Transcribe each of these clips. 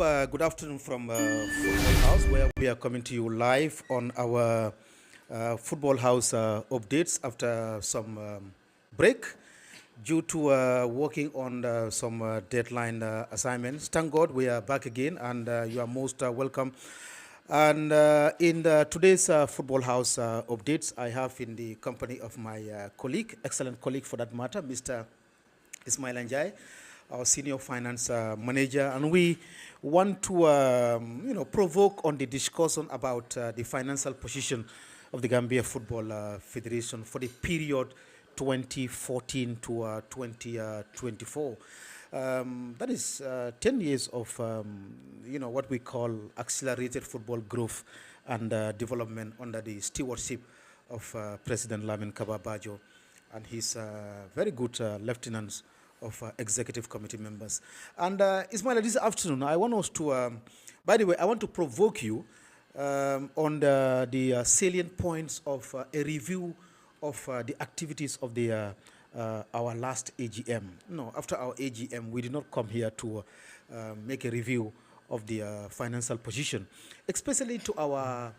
good afternoon from Football House, where we are coming to you live on our Football House updates after some break due to working on some deadline assignments. Thank God we are back again, and you are most welcome. And today's Football House updates, I have in the company of my colleague, excellent colleague for that matter, Mr. Ismail Anjai, our senior finance manager, and we want to, provoke on the discussion about the financial position of the Gambia Football Federation for the period 2014 to 2024. That is 10 years of, what we call accelerated football growth and development under the stewardship of President Lamin Kababajo and his very good lieutenants of executive committee members. And Ismail, this afternoon, I want us to, by the way, I want to provoke you on the salient points of a review of the activities of the our last AGM. No, after our AGM, we did not come here to make a review of the financial position, especially to our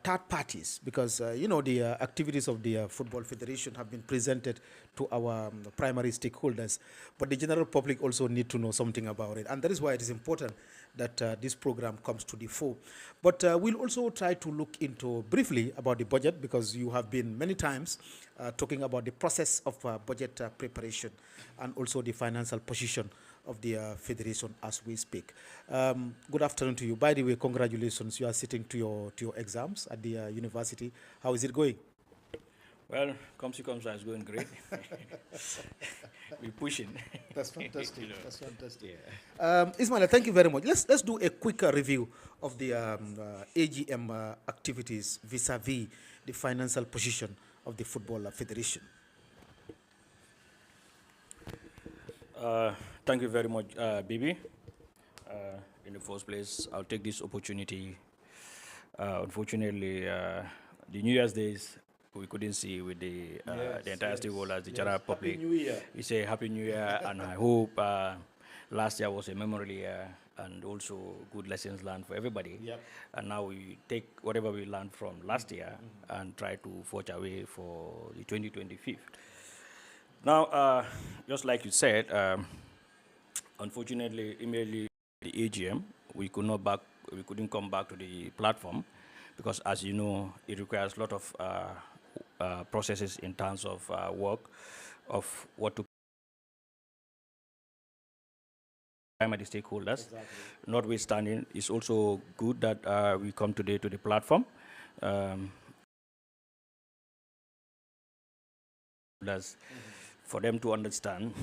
third parties, because the activities of the Football Federation have been presented to our primary stakeholders, but the general public also need to know something about it, and that is why it is important that this program comes to the fore. But we'll also try to look into briefly about the budget, because you have been many times talking about the process of budget preparation and also the financial position of the federation as we speak. Good afternoon to you. By the way, congratulations. You are sitting to your exams at the university. How is it going? Well, comes is going great. We're pushing. That's fantastic. That's fantastic. Yeah. Ismail, thank you very much. Let's do a quick review of the AGM activities vis-a-vis the financial position of the Football Federation. Thank you very much, Bibi. In the first place, I'll take this opportunity. Unfortunately, the New Year's days, we couldn't see with the entire stakeholders, the general public. Happy New Year. We say Happy New Year, and I hope last year was a memorable year and also good lessons learned for everybody. Yep. And now we take whatever we learned from last year and try to forge our way for the 2025. Now, just like you said, unfortunately, immediately the AGM, we couldn't come back to the platform because, as you know, it requires a lot of processes in terms of work of what to primary stakeholders. Exactly. Notwithstanding, it's also good that we come today to the platform. For them to understand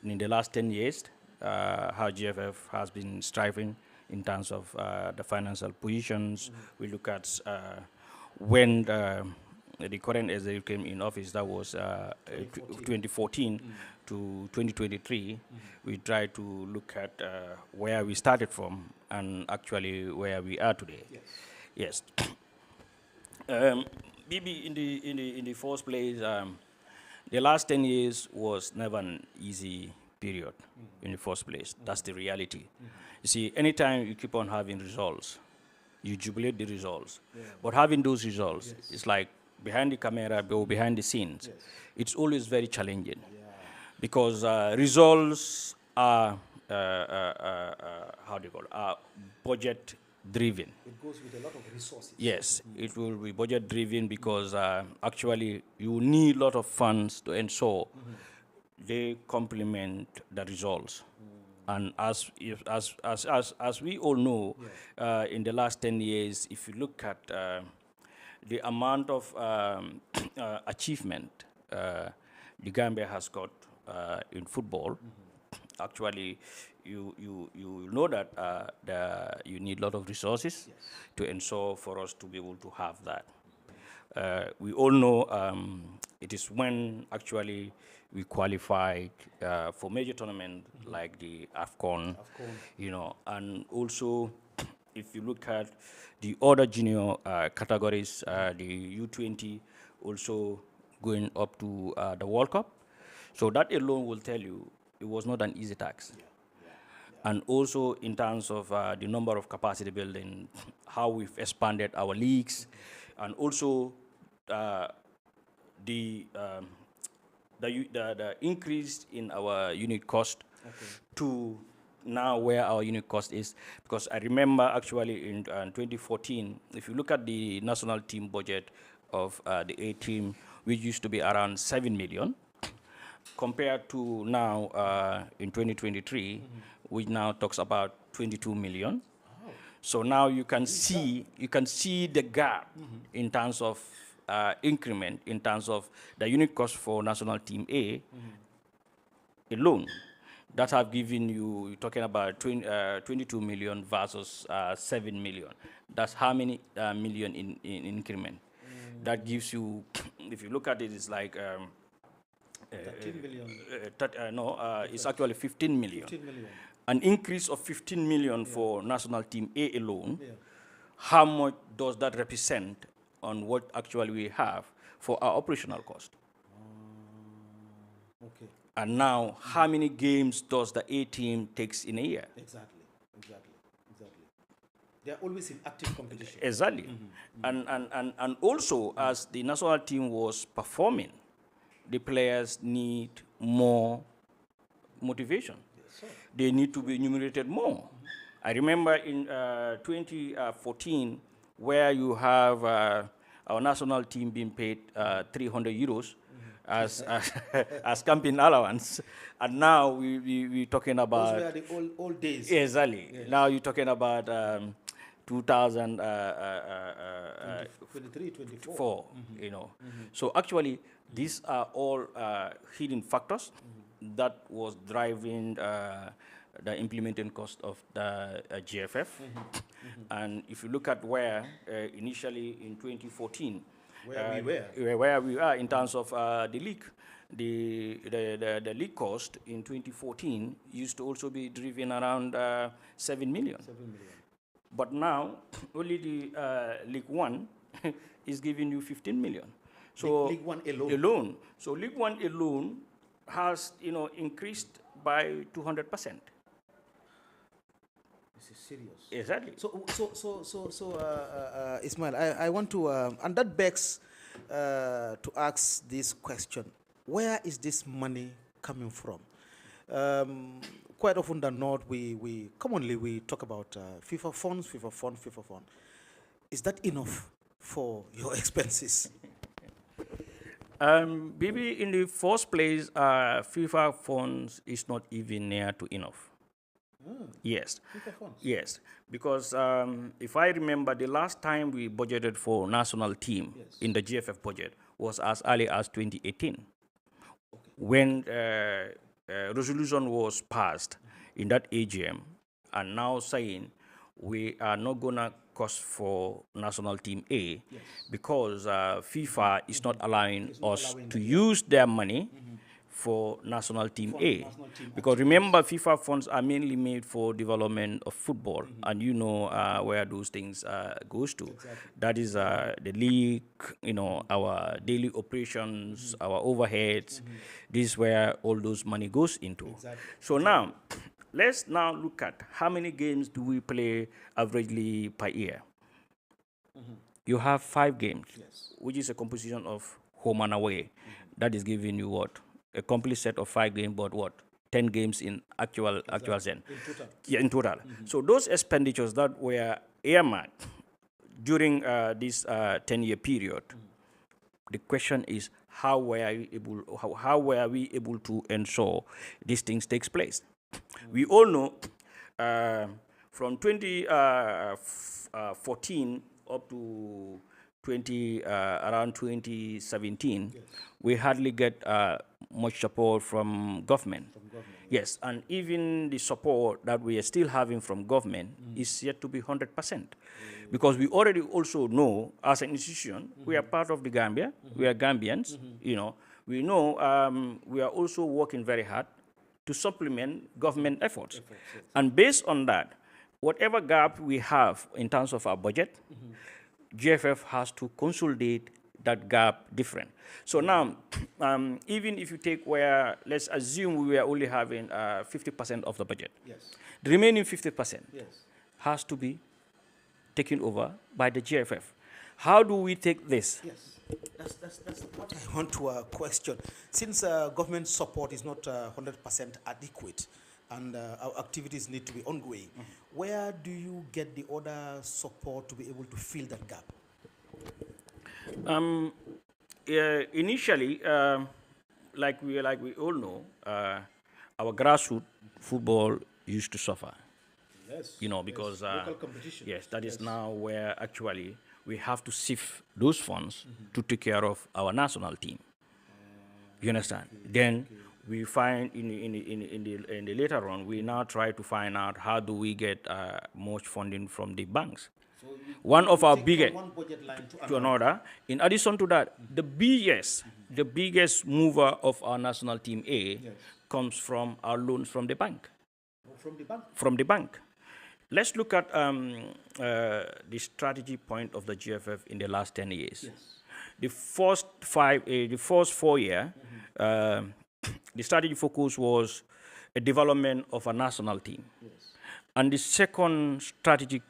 in the last 10 years how GFF has been striving in terms of the financial positions. We look at when the current executive came in office, that was 2014 to 2023. We try to look at where we started from and actually where we are today. Yes. Maybe in the first place, the last 10 years was never an easy period in the first place. That's the reality. You see, anytime you keep on having results, you jubilate the results. Yeah. But having those results, it's like behind the camera or behind the scenes, it's always very challenging. Yeah. Because results are, how do you call it, are budget driven. It goes with a lot of resources. Yes, it will be budget driven because actually you need a lot of funds to ensure they complement the results. And as we all know, in the last 10 years, if you look at the amount of achievement the Gambia has got in football, actually, you know that you need a lot of resources to ensure for us to be able to have that. We all know it is when actually we qualified for major tournaments like the AFCON, and also if you look at the other junior categories, the U20 also going up to the World Cup. So that alone will tell you it was not an easy task. and also in terms of the number of capacity building, how we've expanded our leagues, and also uh, the, the increase in our unit cost to now where our unit cost is. Because I remember actually in 2014, if you look at the national team budget of the A team, which used to be around 7 million, compared to now in 2023, which now talks about 22 million. So now you can see the gap in terms of increment, in terms of the unit cost for national team A alone. That have given you, you're talking about 22 million versus 7 million. That's how many million in increment? That gives you, if you look at it, it's like 13 million. it's actually 15 million. 15 million. An increase of 15 million for national team A alone. How much does that represent on what actually we have for our operational cost? Okay. And now, how many games does the A team takes in a year? Exactly. They are always in active competition. Exactly. And also, as the national team was performing, the players need more motivation. Yes, sir. They need to be enumerated more. I remember in 2014, where you have our national team being paid 300 euros as camping allowance, and now we're talking about... Those were the old days. Exactly. Yes. Now you're talking about 2000... 23, 24. you know. So actually, these are all hidden factors that was driving the implementing cost of the GFF. And if you look at where initially in 2014, where we are in terms of the league, the league cost in 2014 used to also be driven around 7 million. 7 million. But now, only the League One is giving you 15 million. So League One alone. So League One alone has, increased by 200%. This is serious. Exactly. So, Ismail, I want to, and that begs to ask this question: where is this money coming from? Quite often than not, we commonly talk about FIFA funds. Is that enough for your expenses? Maybe in the first place, FIFA funds is not even near to enough. Yes. FIFA funds. Yes, because if I remember, the last time we budgeted for national team in the GFF budget was as early as 2018, when resolution was passed in that AGM, and now saying we are not gonna cost for national team A because FIFA is not allowing us to use their money for national team A. Because remember, FIFA funds are mainly made for development of football, and you know where those things goes to. That is the league, our daily operations, our overheads. This is where all those money goes into. So now, let's now look at how many games do we play averagely per year. You have 5 games, which is a composition of home and away. That is giving you what? A complete set of 5 games, but what? 10 games in actual sense. In total. Yeah, in total. So those expenditures that were earmarked during this 10-year period, the question is how were we able to ensure these things takes place? We all know from 2014 up to around 2017, we hardly get much support from government. Yes, and even the support that we are still having from government is yet to be 100%. Because we already also know, as an institution, we are part of the Gambia, we are Gambians, we know we are also working very hard to supplement government efforts. And based on that, whatever gap we have in terms of our budget, GFF has to consolidate that gap different. So now, even if you take where, let's assume we were only having 50% of the budget, Yes. the remaining 50% Yes. has to be taken over by the GFF. How do we take this? Yes. That's what I want to question. Since government support is not 100% adequate and our activities need to be ongoing, where do you get the other support to be able to fill that gap? Initially, like we all know, our grassroots football used to suffer. Yes. Because local competition. yes, that is now where actually we have to sift those funds to take care of our national team. You understand? Then we find in the later on, we now try to find out how do we get much funding from the banks. So One of our take biggest from one budget line to another. In addition to that, the biggest mover of our national team A comes from our loans from the bank. From the bank. From the bank. Let's look at the strategy point of the GFF in the last 10 years. Yes. The first 4 years, the strategy focus was a development of a national team. Yes. And the second strategic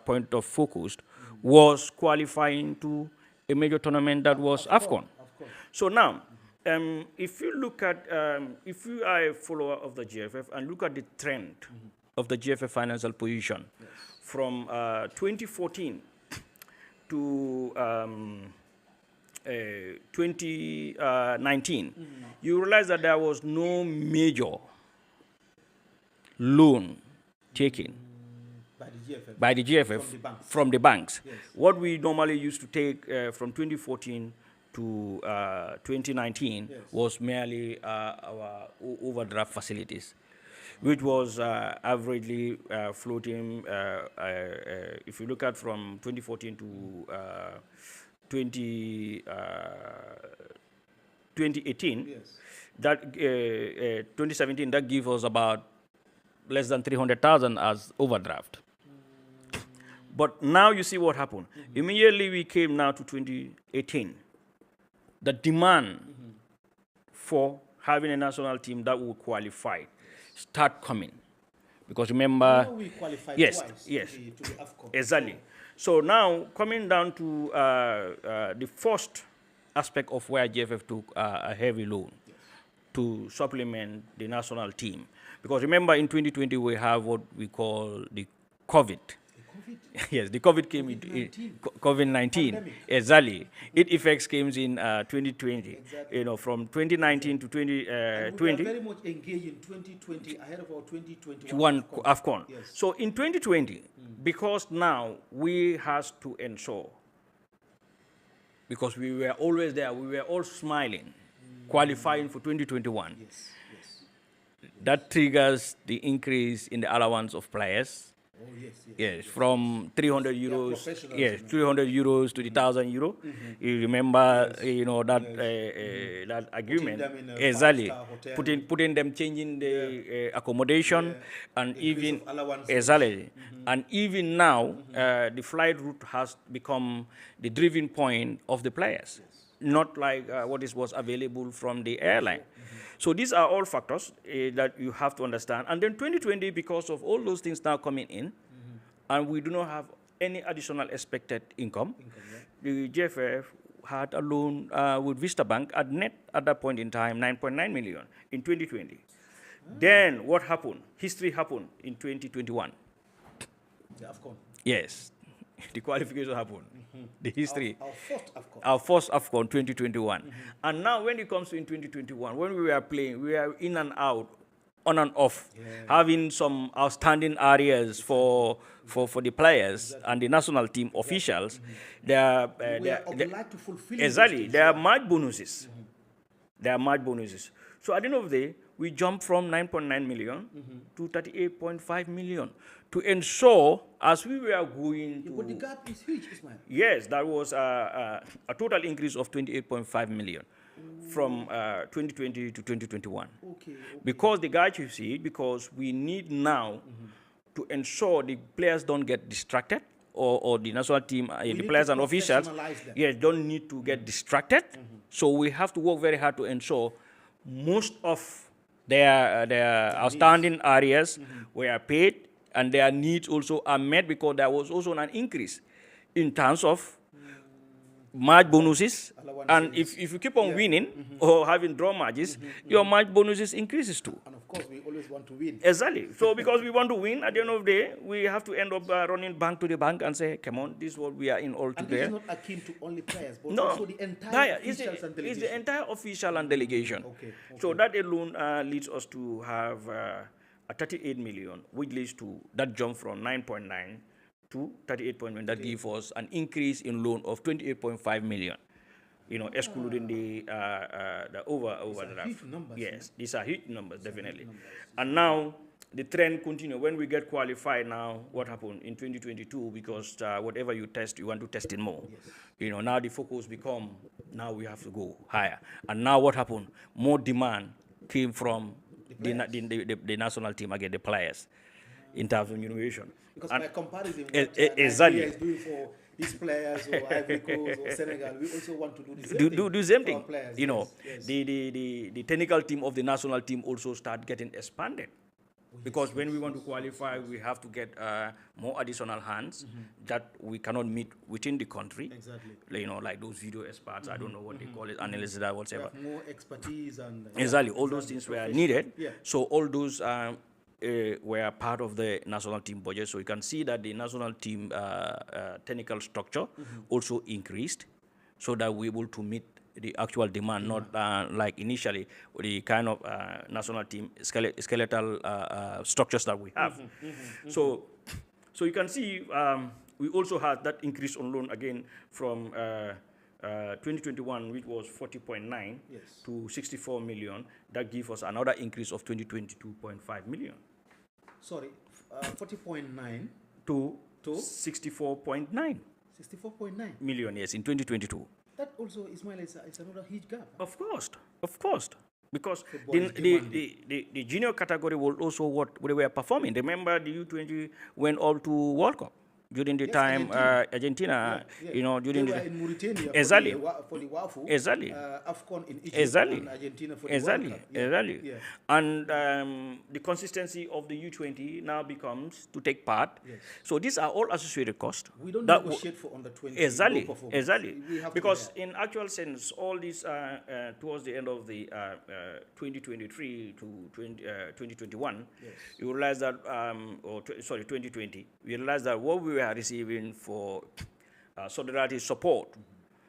point of focus was qualifying to a major tournament that was AFCON. So now, if you look at, if you are a follower of the GFF and look at the trend of the GFF financial position from 2014 to 2019, you realize that there was no major loan taken by the GFF from the banks. Yes. What we normally used to take from 2014 to 2019 was merely our overdraft facilities, which was averagely floating, if you look at from 2014 to 2018, that 2017, that gives us about less than 300,000 as overdraft. But now you see what happened. Immediately we came now to 2018. The demand for having a national team that will qualify start coming. Because remember, we qualified yes, twice yes, to the AFCON. exactly. So now coming down to the first aspect of where GFF took a heavy loan to supplement the national team. Because remember, in 2020 we have what we call the COVID. Yes, the COVID came in COVID-19. Exactly. It effects came in 2020. Exactly. From 2019 to 2020. We are very much engaged in 2020 ahead of our 2021 One AFCON. AFCON. Yes. So in 2020, because now we has to ensure, because we were always there, we were all smiling, qualifying for 2021. Yes. That triggers the increase in the allowance of players. Oh, Yes, from 300 euros, professionals, yes, 300 euros to the 1,000 euro. You remember, that that agreement. them in a Exactly. five-star hotel. Putting them, changing the accommodation, and Increase even of allowances. exactly. And even now, the flight route has become the driving point of the players, not like what was available from the airline. So these are all factors that you have to understand. And then 2020, because of all those things now coming in, and we do not have any additional expected income, the GFF had a loan with Vista Bank at net at that point in time, 9.9 million in 2020. Then what happened? History happened in 2021. The AFCON. Yes, the qualification happened. The history. Our first AFCON. Our first AFCON 2021. And now when it comes to in 2021, when we were playing, we were in and out, on and off, having some outstanding areas for the players and the national team officials. We are obliged to fulfill exactly. There are match bonuses. There are match bonuses. So at the end of the day, we jumped from 9.9 million to 38.5 million to ensure, as we were going to... But the gap is huge, Ismail. Yes, that was a total increase of 28.5 million from 2020 to 2021. Okay. Because the guys, because we need now to ensure the players don't get distracted or the national team, the need players to and officials, professionalize them. yes, don't need to get distracted. So we have to work very hard to ensure most of their outstanding areas were paid, and their needs also are met, because there was also an increase in terms of match bonuses. And if you keep on winning or having draw matches, your match bonuses increases too. And of course, we always want to win. Exactly. So because we want to win, at the end of the day, we have to end up running bank to the bank and say, come on, this is what we are in all And together. this is not akin to only players, but No, also the entire officials and it's delegation. the entire official and delegation. Okay, So that alone leads us to have a 38 million, which leads to that jump from 9.9 to 38.1. That gives us an increase in loan of 28.5 million. You know, excluding the overdraft. Huge numbers. Yes, these are huge numbers, definitely. And now the trend continue. When we get qualified now, what happened in 2022? Because whatever you test, you want to test it more. Yes. You know, now the focus become, now we have to go higher. And now what happened? More demand came from the national team, again, the players, in terms of innovation. Because by comparison, what exactly. Nigeria is doing for his players, or Ivory Coast, or Senegal, we also want to do the same thing. Do the same for our thing. players. You know, Yes. the technical team of the national team also start getting expanded. Because when we want to qualify, we have to get more additional hands that we cannot meet within the country. Exactly. You know, like those video experts, I don't know what they call it, analysts, whatever. We have more expertise and Exactly, all those things were needed. Yeah. So all those were part of the national team budget. So you can see that the national team technical structure also increased, so that we're able to meet the actual demand, not like initially the kind of national team skeletal structures that we have. So you can see we also had that increase on loan again from 2021, which was 40.9 to 64 million. That gives us another increase of 22.5 million. Sorry, 40.9 to 64.9. 64.9 million, yes, in 2022. That also, Ismail, is another huge gap. Huh? Of course. Because the junior category was also what they were performing. Remember, the U20 went all to World Cup during the time Argentina, you know, during they were in Mauritania exactly for the WAFU, exactly, AFCON in Egypt, exactly, and Argentina for the exactly, World Cup. exactly. Yeah. And the consistency of the U20 now becomes to take part. Yes. So these are all associated costs. We don't negotiate for under 20. Exactly, no exactly. Because in in actual sense, all these towards the end of the 2023 to 2021, you realize that, 2020, we realized that what we were receiving for solidarity support,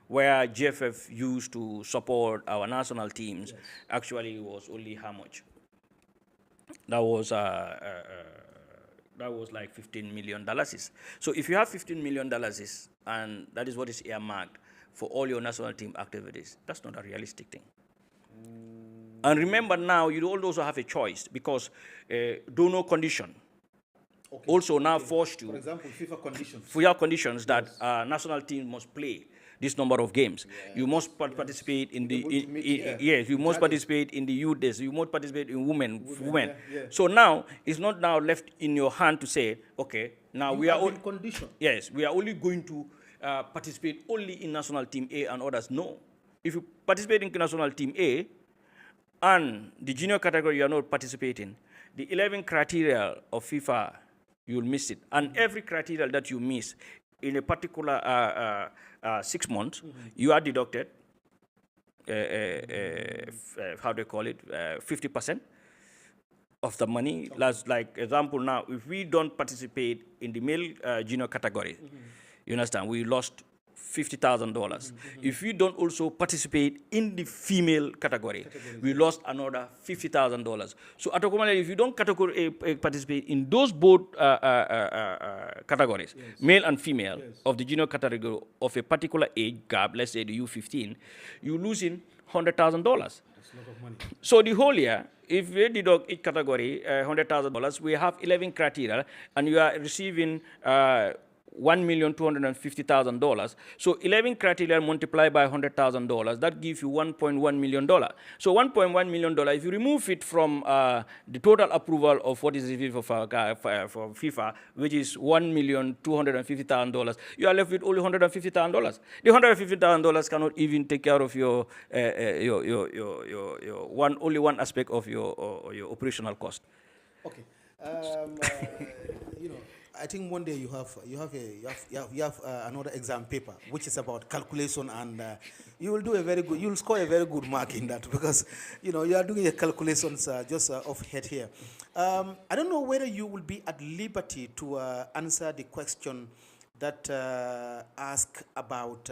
where GFF used to support our national teams, actually was only how much? That was like $15 million. So if you have $15 million, and that is what is earmarked for all your national team activities, that's not a realistic thing. And remember now, you also have a choice, because donor condition also now forced you. For example, FIFA conditions that national team must play this number of games. Yeah. You must participate in the yes. You must participate in the youth days. You must participate in women. Yeah. So now it's not now left in your hand to say, okay, now we are all conditioned. Yes, we are only going to participate only in national team A and others. No, if you participate in national team A and the junior category you are not participating, the 11 criteria of FIFA, you'll miss it. And every criteria that you miss in a particular 6 months, you are deducted, how do you call it, 50% of the money. Last, like example now, if we don't participate in the male junior category, you understand, we lost $50,000. If we don't also participate in the female category, we lost another $50,000. So automatically, if you don't participate in those both categories, male and female, of the junior category of a particular age gap, let's say the U15, you're losing $100,000. That's a lot of money. So the whole year, if we deduct each category $100,000, we have 11 criteria, and you are receiving $1,250,000. So 11 criteria multiplied by $100,000, that gives you $1.1 million. So $1.1 million, if you remove it from the total approval of what is received for FIFA, which is $1,250,000, you are left with only $150,000. The $150,000 cannot even take care of your only one aspect of your operational cost. Okay. You know, I think one day you have another exam paper which is about calculation, and you will do a very good. You'll score a very good mark in that, because you know you are doing your calculations just off head here. I don't know whether you will be at liberty to answer the question that ask about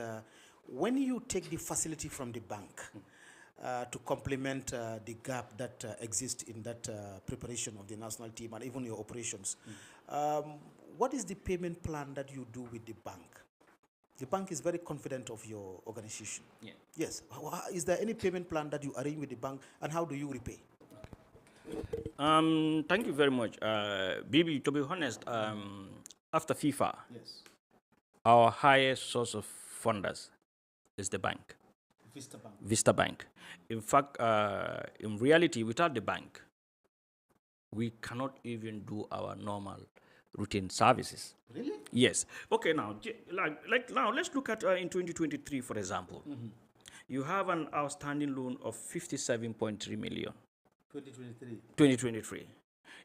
when you take the facility from the bank. To complement the gap that exists in that preparation of the national team and even your operations. What is the payment plan that you do with the bank? The bank is very confident of your organization. Yeah. Yes. Is there any payment plan that you arrange with the bank, and how do you repay? Thank you very much. Bibi, to be honest, after FIFA, Yes. our highest source of funders is the bank. Vista Bank. Vista Bank. In fact, in reality, without the bank, we cannot even do our normal routine services. Really? Yes. Okay, now, like now, let's look at in 2023, for example. You have an outstanding loan of 57.3 million. 2023. 2023.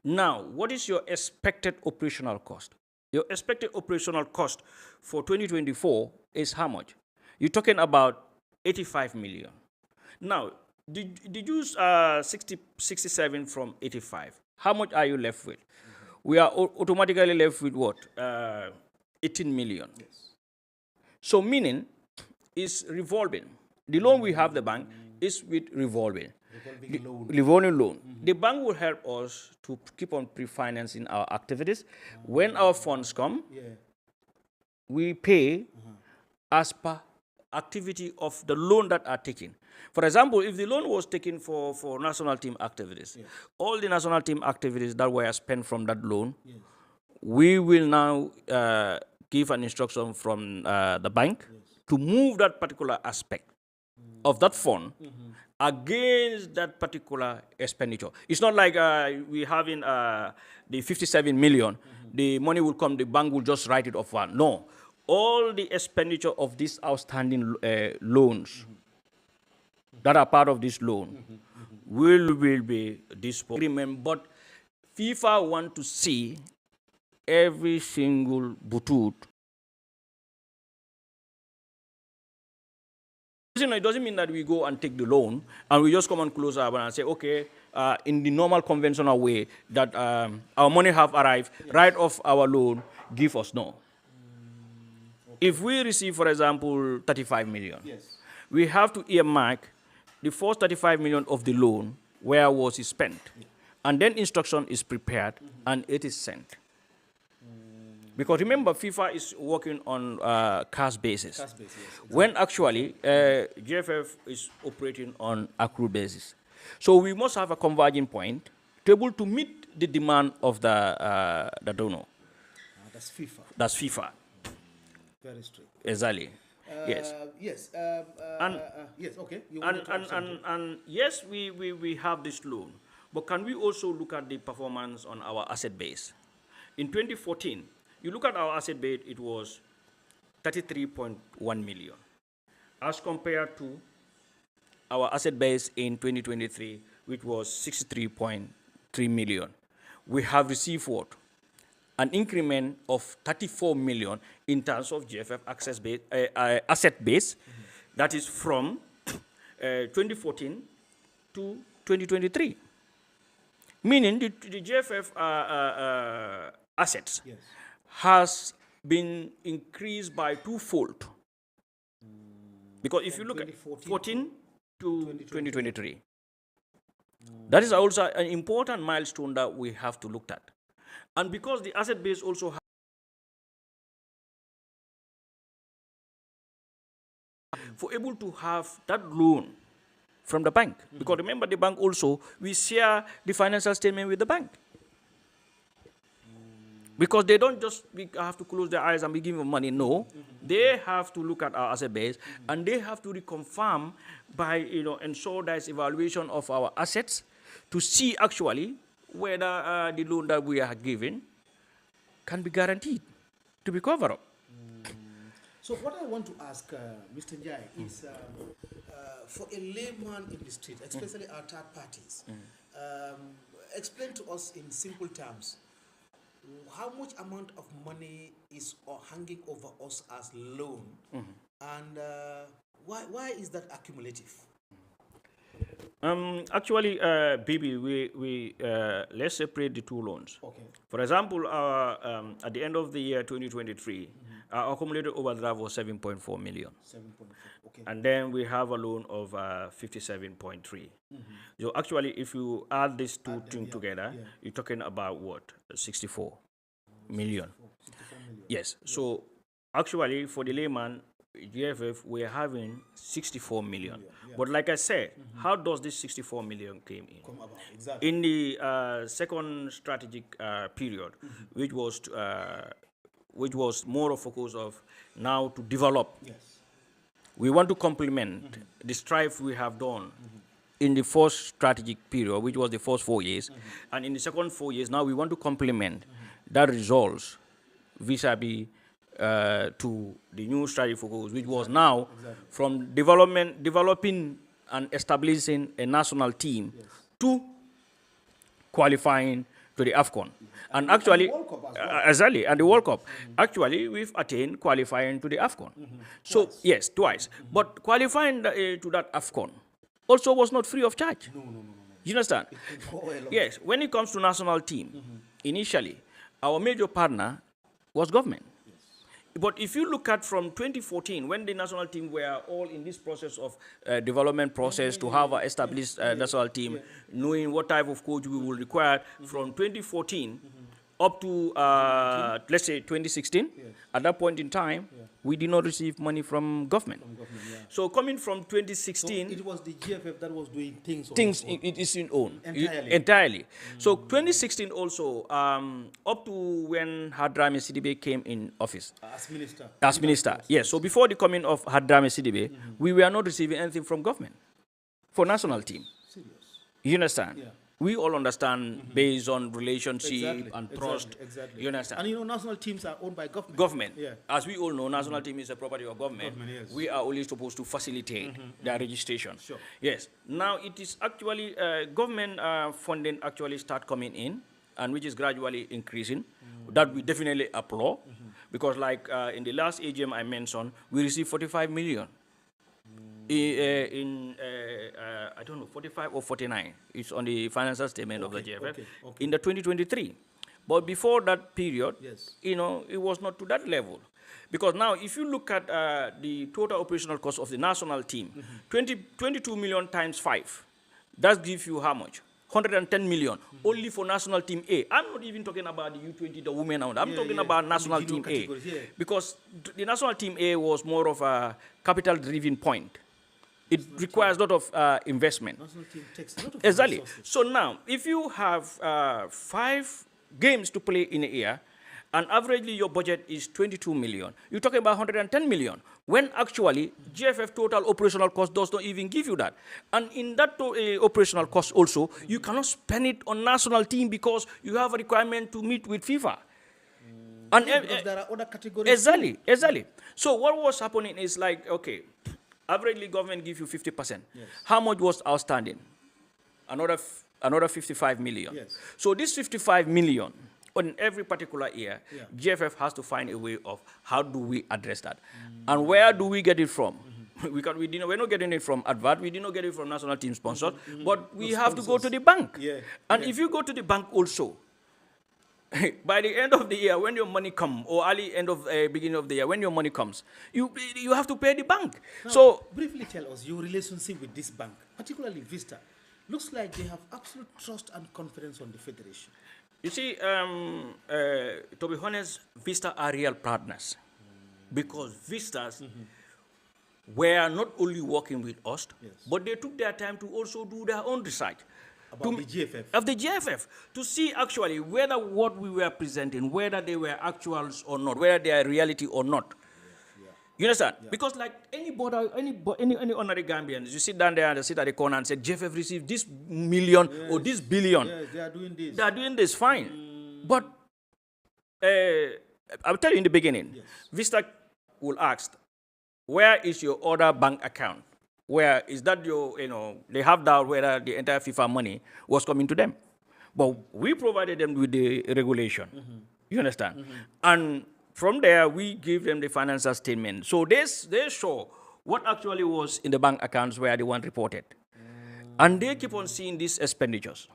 Now, what is your expected operational cost? Your expected operational cost for 2024 is how much? You're talking about 85 million. Now, did you 67 from 85? How much are you left with? We are automatically left with what? 18 million. Yes. So meaning is revolving. The loan we have the bank is with revolving. Revolving loan. The bank will help us to keep on pre-financing our activities. When our funds come, we pay as per activity of the loan that are taken. For example, if the loan was taken for national team activities, all the national team activities that were spent from that loan, we will now give an instruction from the bank to move that particular aspect of that fund against that particular expenditure. It's not like we having the 57 million, the money will come, the bank will just write it off one. No. All the expenditure of these outstanding loans that are part of this loan will be disposed. But FIFA want to see every single butut. It doesn't mean that we go and take the loan and we just come and close our and say, okay, in the normal conventional way that our money have arrived, write off our loan, give us. No. If we receive, for example, 35 million, we have to earmark the first 35 million of the loan, where was it spent? And then instruction is prepared and it is sent. Because remember, FIFA is working on cash basis. Cash basis, yes, exactly. When actually GFF is operating on accrued basis. So we must have a converging point to able to meet the demand of the donor. That's FIFA. That's FIFA. Very strict. Exactly. Yes. Yes. Yes. Okay. And yes, we have this loan, but can we also look at the performance on our asset base? In 2014, you look at our asset base, it was 33.1 million, as compared to our asset base in 2023, which was 63.3 million. We have received what? An increment of 34 million in terms of GFF asset base, that is from 2014 to 2023. Meaning the GFF assets has been increased by twofold. Because if you look at 14 to 2023, that is also an important milestone that we have to look at. And because the asset base also for able to have that loan from the bank, because remember the bank also, we share the financial statement with the bank. Because they don't just have to close their eyes and be giving money. No, they have to look at our asset base, and they have to reconfirm by ensure there's evaluation of our assets to see actually whether the loan that we are giving can be guaranteed to be covered up. So what I want to ask Mr. Njai is for a layman in the street, especially our third parties, explain to us in simple terms how much amount of money is hanging over us as loan, and why is that accumulative? Actually, Bibi, we let's separate the two loans. Okay. For example, at the end of the year 2023, our accumulated overdraft was 7.4 million. 7.4. Okay. And then we have a loan of 57.3. So actually, if you add these two things together, you're talking about what? 64 million. 64 million. Yes. So actually, for the layman, GFF, we're having 64 million. But like I said, how does this 64 million came in? Come about. Exactly. In the second strategic period, which was more of focus of now to develop. Yes. We want to complement the strive we have done in the first strategic period, which was the first 4 years, and in the second 4 years, now we want to complement that results vis-a-vis to the new strategy focus, which was now from developing and establishing a national team to qualifying to the AFCON. And actually, exactly, and the World Cup. Actually, we've attained qualifying to the AFCON. So, yes, twice. But qualifying to that AFCON also was not free of charge. No. You understand? Yes, when it comes to national team, initially, our major partner was government. But if you look at from 2014, when the national team were all in this process of development process to have an established national team, knowing what type of coach we will require, from 2014 up to, let's say, 2016, at that point in time, we did not receive money from government. So coming from 2016... So it was the GFF that was doing things it is in own. Entirely. So 2016 also, up to when Hadrami Sidibe came in office. As minister. Yes. So before the coming of Hadrami Sidibe, we were not receiving anything from government for national team. Serious. You understand? Yeah. We all understand based on relationship and trust. Exactly. You understand? And national teams are owned by government. Government. Yeah. As we all know, national team is a property of government. Yes. We are only supposed to facilitate their registration. Sure. Yes. Now it is actually government funding actually start coming in, and which is gradually increasing. That we definitely applaud, because like in the last AGM I mentioned, we received 45 million. I don't know, 45 or 49. It's on the financial statement of the GFF. Okay. In the 2023. But before that period, Yes. it was not to that level. Because now, if you look at the total operational cost of the national team, 22 million times 5, that gives you how much? 110 million, only for national team A. I'm not even talking about the U20, the women. I'm talking about national team A. Because the national team A was more of a capital-driven point. It requires a lot of investment. National team takes a lot of Exactly. resources. So now, if you have 5 games to play in a year, and averagely your budget is 22 million, you're talking about 110 million, when actually GFF total operational cost does not even give you that. And in that operational cost also, you cannot spend it on national team because you have a requirement to meet with FIFA. And Because there are other categories. Exactly. So what was happening is like, okay, averagely government give you 50%. Yes. How much was outstanding? Another 55 million. Yes. So this 55 million on every particular year, GFF has to find a way of how do we address that. And where do we get it from? We're not getting it from advert, we did not get it from national team sponsors, but we have to go to the bank. And if you go to the bank also, by the end of the year, when your money comes, or early end of beginning of the year, when your money comes, you have to pay the bank. Now, so briefly tell us your relationship with this bank, particularly Vista. Looks like they have absolute trust and confidence on the federation. You see, to be honest, Vista are real partners, because Vistas were not only working with us, but they took their time to also do their own research. About the GFF. Of the GFF, to see actually whether what we were presenting, whether they were actuals or not, whether they are reality or not. You understand? Yeah. Because like any ordinary Gambians, you sit down there and sit at the corner and say, GFF received this million or this billion. Yes, they are doing this. They are doing this, fine. But I'll tell you in the beginning, Vista will ask, where is your other bank account? Where is that your, they have doubt whether the entire FIFA money was coming to them. But we provided them with the regulation. You understand? And from there, we give them the financial statement. So they show what actually was in the bank accounts where they weren't reported. And they keep on seeing these expenditures.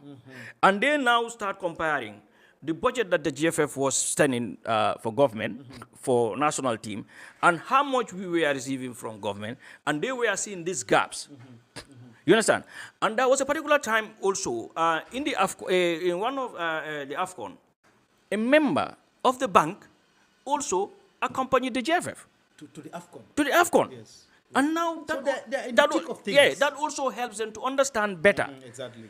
And they now start comparing the budget that the GFF was spending for government, for national team, and how much we were receiving from government, and they were seeing these gaps. You understand? And there was a particular time also in one of the AFCON, a member of the bank also accompanied the GFF to the AFCON. To the AFCON. Yes. And now so they're in the thick of things. That also helps them to understand better. Exactly.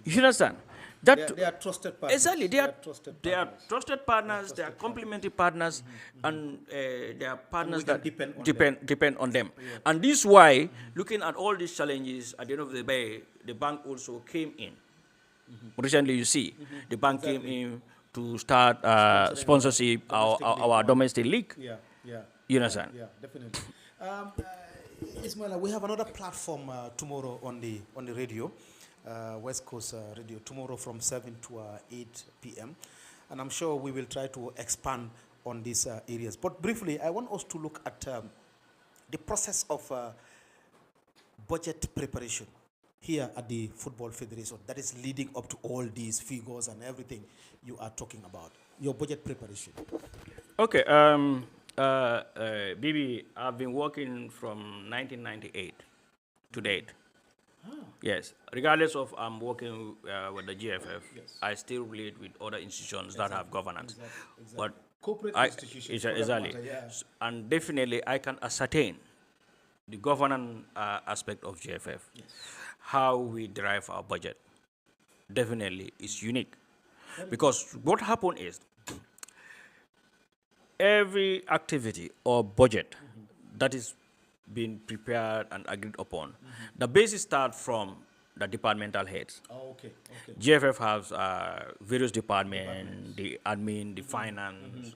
You understand? They are trusted partners. Exactly, they are trusted partners. They are complementary partners, and they are partners that depend on them. Yeah. And this is why, looking at all these challenges, at the end of the day, the bank also came in. Recently, you see, the bank came in to start sponsorship our domestic league. Yeah. You understand? Yeah, definitely. Ismaila, we have another platform tomorrow on the radio. West Coast Radio tomorrow from 7 to 8 p.m. And I'm sure we will try to expand on these areas. But briefly, I want us to look at the process of budget preparation here at the Football Federation that is leading up to all these figures and everything you are talking about. Your budget preparation. Okay. Bibi, I've been working from 1998 to date. Yes, regardless of I'm working with the GFF, I still relate with other institutions that have governance. Exactly. But corporate institutions. Exactly. And definitely I can ascertain the governance aspect of GFF, how we drive our budget. Definitely is unique. Because what happened is, every activity or budget that is being prepared and agreed upon, the basis starts from the departmental heads. Okay. GFF has various departments, the admin, the finance,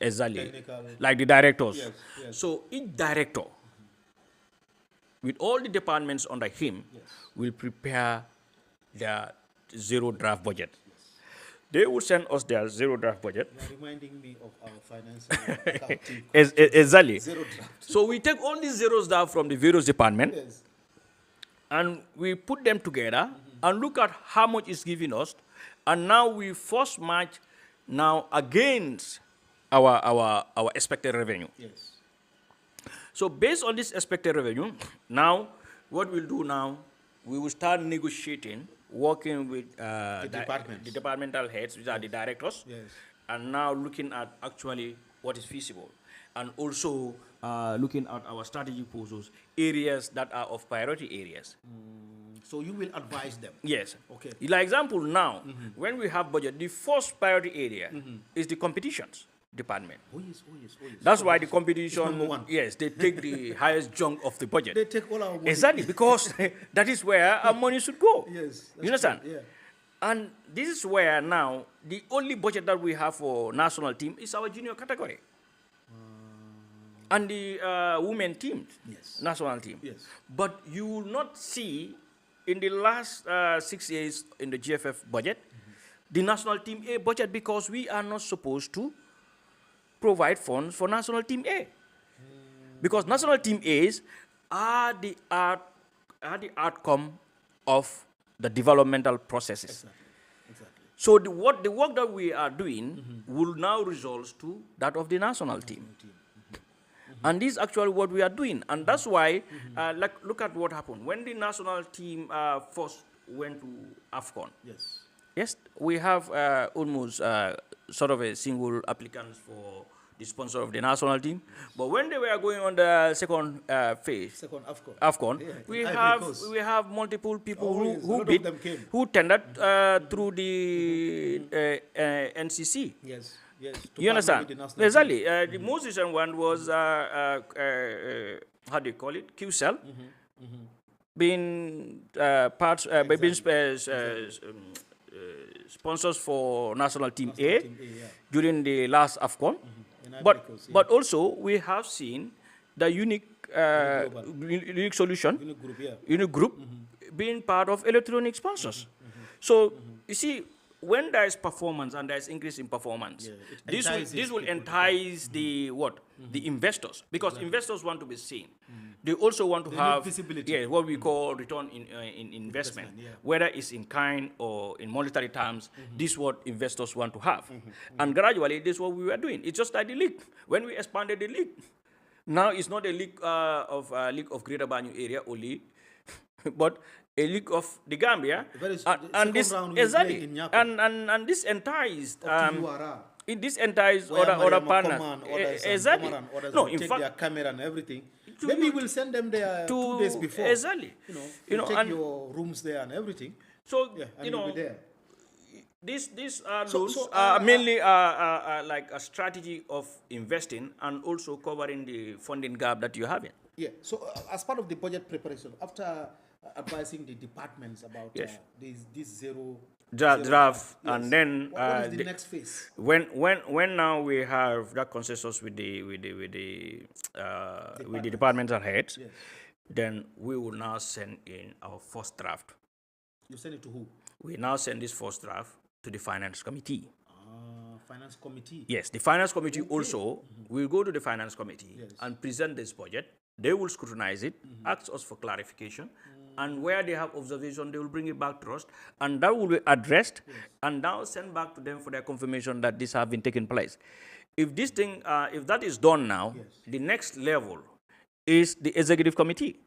exactly, technical, like the directors. Yes. So each director, with all the departments under him, will prepare their zero draft budget. They will send us their zero draft budget. You are reminding me of our financial accounting. Exactly. Zero draft. So we take all these zeros down from the various departments, and we put them together and look at how much it's giving us, and now we first match now against our expected revenue. Yes. So based on this expected revenue, now what we'll do now, we will start negotiating, working with the departmental heads, which are the directors, and now looking at actually what is feasible, and also looking at our strategy proposals, areas that are of priority areas. So you will advise them? Yes. Okay. Like example now, when we have budget, the first priority area is the competitions department. Oh yes. That's why the competition, they take the highest chunk of the budget. They take all our money. Exactly, because that is where our money should go. Yes. You understand? True. Yeah. And this is where now the only budget that we have for national team is our junior category. And the women team, national team. Yes. But you will not see in the last 6 years in the GFF budget, the national team A budget, because we are not supposed to provide funds for national team A. Because national team A's are the outcome of the developmental processes. Exactly. So the work that we are doing will now result to that of the national team. And this is actually what we are doing. And that's why, look at what happened. When the national team first went to AFCON, Yes, we have almost sort of a single applicants the sponsor of the national team. But when they were going on the second phase, Second AFCON. AFCON, Yeah, we in Ivory have Coast. we have multiple people Oh, yes, a who lot of bid, them came. who tendered through the NCC. Yes, yes. To You partner understand? with the national Exactly. team. The most recent one was how do you call it? QCell, being being sponsors for national team A Team A, yeah. during the last AFCON. In Ivory But Coast, yeah. but also we have seen the unique unique solution, Unique group, yeah. unique group being part of electronic sponsors. So you see, when there is performance and there is increase in performance, Yeah, it this entices will people to entice the what the investors, because investors want to be seen. They also want to have visibility. yeah, what we call return in investment, yeah. whether it's in kind or in monetary terms. This is what investors want to have, and gradually this is what we were doing. It's just like the league. When we expanded the league, now it's not a league of Greater Banyu area only, but a league of the Gambia. And this exactly, and this enticed this enticed other partners. Exactly. No, in take fact, their camera and everything. Maybe we'll send them there 2 days before. Exactly. You take your rooms there and everything. So Yeah, and you'll be there. these loans are mainly like a strategy of investing and also covering the funding gap that you're having. Yeah. So as part of the budget preparation, after advising the departments about Yes. this zero Draft, yes. and then what is the next phase? when now we have that consensus with the departmental heads, Yes. then we will now send in our first draft. You send it to who? We now send this first draft to the finance committee. Finance committee. Yes, the finance committee also will go to the finance committee Yes. and present this budget. They will scrutinize it, ask us for clarification, and where they have observation, they will bring it back to us, and that will be addressed, and now sent back to them for their confirmation that this have been taking place. If this thing, if that is done now, the next level is the executive committee.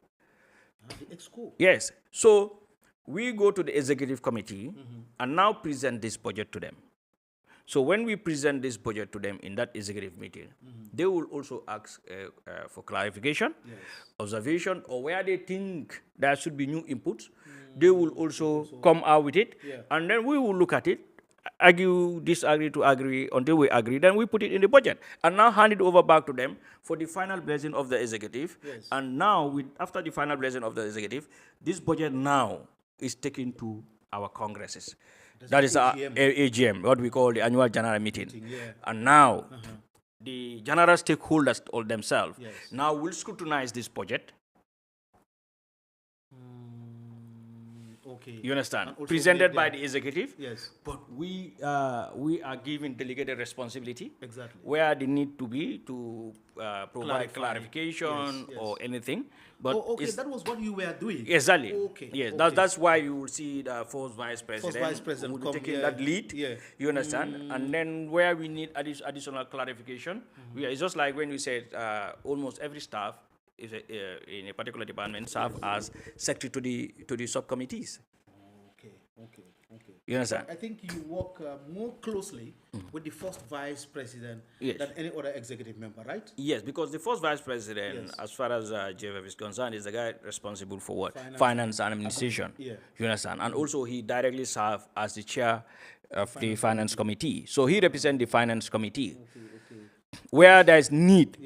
The exco. Yes, so we go to the executive committee and now present this budget to them. So when we present this budget to them in that executive meeting, they will also ask for clarification, observation, or where they think there should be new inputs. They will also come out with it, and then we will look at it, argue, disagree to agree until we agree. Then we put it in the budget and now hand it over back to them for the final blessing of the executive. And now, after the final blessing of the executive, this budget now is taken to our congresses. That is our AGM, what we call the annual general meeting. And now, the general stakeholders all themselves now will scrutinize this budget. Okay. You understand? Presented by the executive. Yes. But we are given delegated responsibility. Exactly. Where they need to be to provide clarification or anything. But okay, that was what you were doing. Exactly. Okay. Yes, okay. That's why you will see the first vice president, who will be taking that lead. Yeah. You understand? And then where we need additional clarification, it's just like when we said almost every staff is in a particular department serve as secretary to the subcommittees. Okay. You understand? I think you work more closely with the first vice president than any other executive member, right? Yes, because the first vice president, as far as GFF is concerned, is the guy responsible for what? Finance and administration. You understand? And also he directly serves as the chair of the finance committee. So he represents the finance committee. Where there is need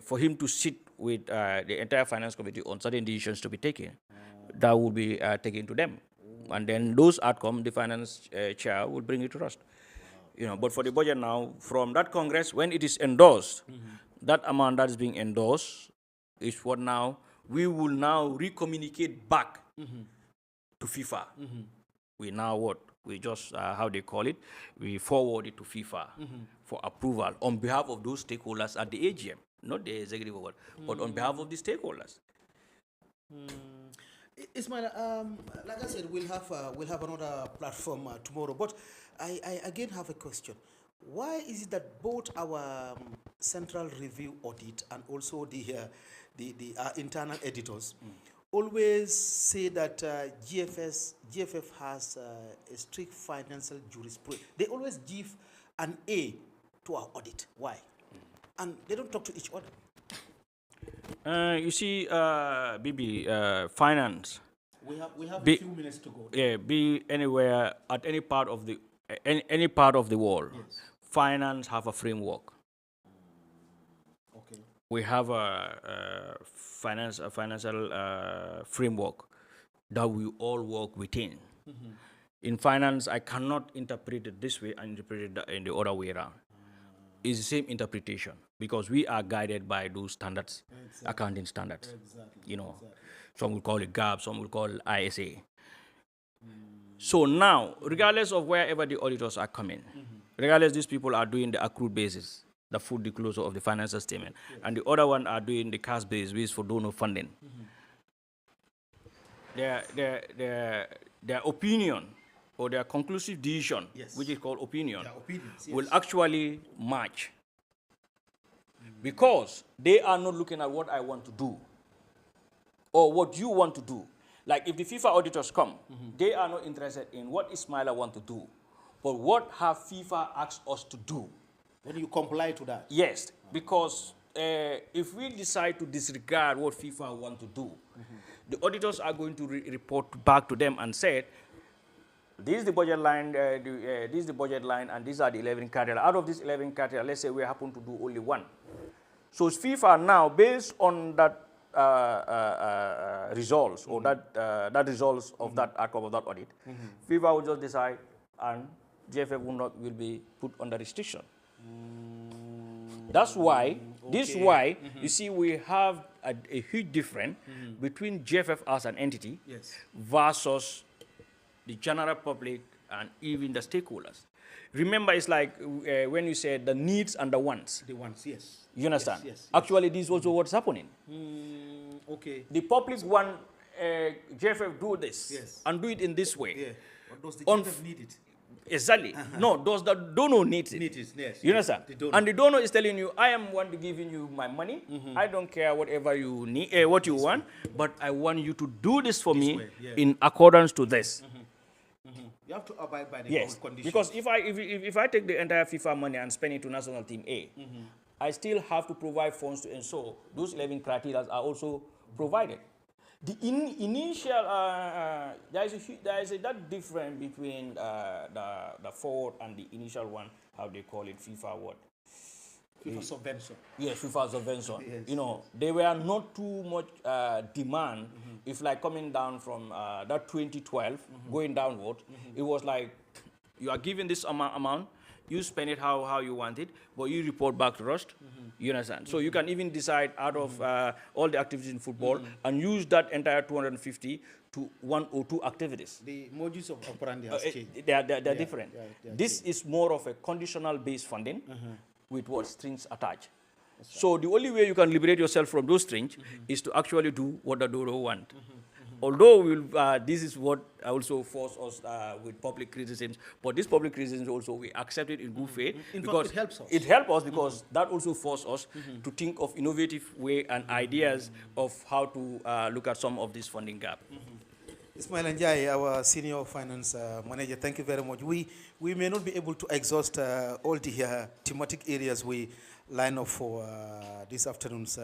for him to sit with the entire finance committee on certain decisions to be taken, that will be taken to them. And then those outcomes, the finance chair will bring it to us. You know, but for the budget now, from that Congress, when it is endorsed, that amount that is being endorsed is what now we will now recommunicate back to FIFA. We now what? We just, how they call it, we forward it to FIFA for approval on behalf of those stakeholders at the AGM, not the executive board, but on behalf of the stakeholders. Ismail, like I said, we'll have another platform tomorrow. But I again have a question. Why is it that both our central review audit and also the internal editors always say that GFF has a strict financial jurisprudence? They always give an A to our audit. Why? and they don't talk to each other. You see, Bibi, finance. We have Be- a few minutes to go. Yeah, be anywhere at any part of the any part of the world. Yes. Finance have a framework. Okay. We have a financial framework that we all work within. In finance, I cannot interpret it this way and interpret it in the other way around. It's the same interpretation because we are guided by those standards, accounting standards. Exactly. You know, some will call it GAAP, some will call it ISA. So now, regardless of wherever the auditors are coming, regardless these people are doing the accrued basis, the full disclosure of the financial statement, and the other one are doing the cash base, which is for donor funding. Their opinion or their conclusive decision, which is called opinion, will actually match. Because they are not looking at what I want to do or what you want to do. Like if the FIFA auditors come, they are not interested in what Ismaila want to do, but what have FIFA asked us to do. Then you comply to that. Yes, because if we decide to disregard what FIFA want to do, the auditors are going to report back to them and say, this is the budget line, this is the budget line, and these are the 11 criteria. Out of these 11 criteria, let's say we happen to do only one. So FIFA now, based on that results or that results of that outcome of that audit, FIFA will just decide, and GFF will be put under restriction. That's why, you see, we have a huge difference between GFF as an entity versus the general public and even the stakeholders. Remember, it's like when you said the needs and the wants. The wants, yes. You understand? Yes. Actually, this is also what's happening. Okay. The public want GFF do this and do it in this way. Yeah. But does the GFF need it? Exactly. No, does the donor needs it. Yes. You understand? And the donor is telling you, I am one giving you my money. I don't care whatever you need, what you want, but I want you to do this for me in accordance to this. You have to abide by the conditions. Because if I take the entire FIFA money and spend it to national team A, I still have to provide funds to ensure those 11 criteria are also provided. The initial, there is that difference between the forward and the initial one, how they call it, FIFA what? FIFA subvention. Yes, FIFA subvention. Yes, you know, they were not too much demand. If like coming down from that 2012, going downward, it was like, you are given this amount, you spend it how you want it, but you report back to us. You understand? So you can even decide out of all the activities in football and use that entire 250 to 1 or 2 activities. The modus of operandi has changed. They're different. This is more of a conditional based funding with what strings attached. So the only way you can liberate yourself from those strings is to actually do what the donor want. Although this is what also force us with public criticisms, but this public criticism also we accept it in good faith because it helps us. It helps us because that also forces us to think of innovative way and ideas of how to look at some of this funding gap. Ismail Njai, our senior finance manager, thank you very much. We may not be able to exhaust all the thematic areas we line up for this afternoon's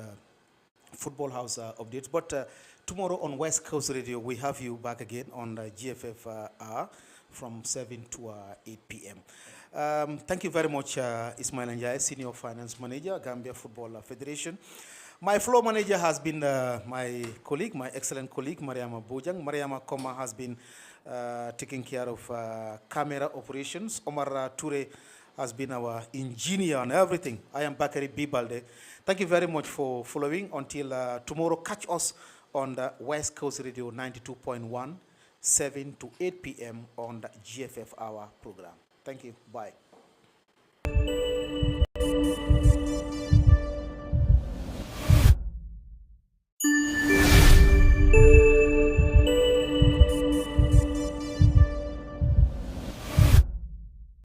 Football House updates, but tomorrow on West Coast Radio, we have you back again on the GFF hour from 7 to 8 p.m. Thank you very much, Ismail Njai, Senior Finance Manager, Gambia Football Federation. My floor manager has been my colleague, my excellent colleague, Mariama Bojang. Mariama Koma has been taking care of camera operations. Omar Toure has been our engineer and everything. I am Bakari Bibalde. Thank you very much for following. Until tomorrow, catch us on the West Coast Radio 92.1, 7 to 8 p.m. on the GFF Hour program. Thank you. Bye.